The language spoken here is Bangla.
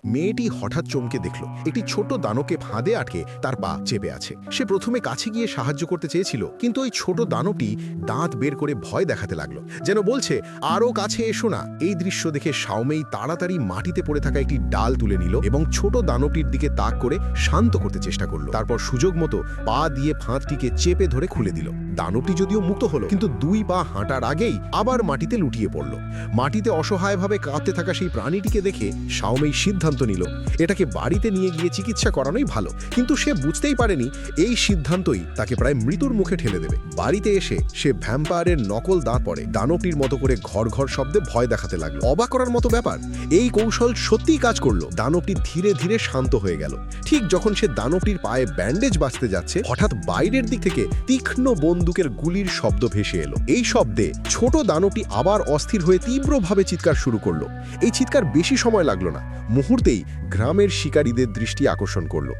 মেয়েটি হঠাৎ চমকে দেখল একটি ছোট দানবকে ফাঁদে আটকে তার পা চেপে আছে। সে প্রথমে কাছে গিয়ে সাহায্য করতে চেয়েছিল, কিন্তু ওই ছোট দানবটি দাঁত বের করে ভয় দেখাতে লাগলো, যেন বলছে আরও কাছে এসো না। এই দৃশ্য দেখে শাওমেই তাড়াতাড়ি মাটিতে পড়ে থাকা একটি ডাল তুলে নিল এবং ছোট দানবটির দিকে তাক করে শান্ত করতে চেষ্টা করলো। তারপর সুযোগ মতো পা দিয়ে ফাঁদটিকে চেপে ধরে খুলে দিল। দানবটি যদিও মুক্ত হলো, কিন্তু 2 পা হাঁটার আগেই আবার মাটিতে লুটিয়ে পড়ল। মাটিতে অসহায়ভাবে কাঁদতে থাকা সেই প্রাণীটিকে দেখে শাওমেই সিদ্ধান্ত নিল এটাকে বাড়িতে নিয়ে গিয়ে চিকিৎসা করানোই ভালো। কিন্তু সে বুঝতেই পারেনি এই সিদ্ধান্তই তাকে প্রায় মৃত্যুর মুখে ঠেলে দেবে। বাড়িতে এসে সে ভ্যাম্পায়ারের নকল দাঁত পরে দানবটির মতো করে ঘর ঘর শব্দে ভয় দেখাতে লাগলো। অবাক করার মতো ব্যাপার, এই কৌশল সত্যিই কাজ করলো। দানবটি ধীরে ধীরে শান্ত হয়ে গেল। ঠিক যখন সে দানবটির পায়ে ব্যান্ডেজ বাঁধতে যাচ্ছে, হঠাৎ বাইরের দিক থেকে তীক্ষ্ণ বন্দুকের গুলির শব্দ ভেসে এলো। এই শব্দে ছোট দানবটি আবার অস্থির হয়ে তীব্রভাবে চিৎকার শুরু করলো। এই চিৎকার বেশি সময় লাগলো না, মুহূর্তেই গ্রামের শিকারীদের দৃষ্টি আকর্ষণ করলো।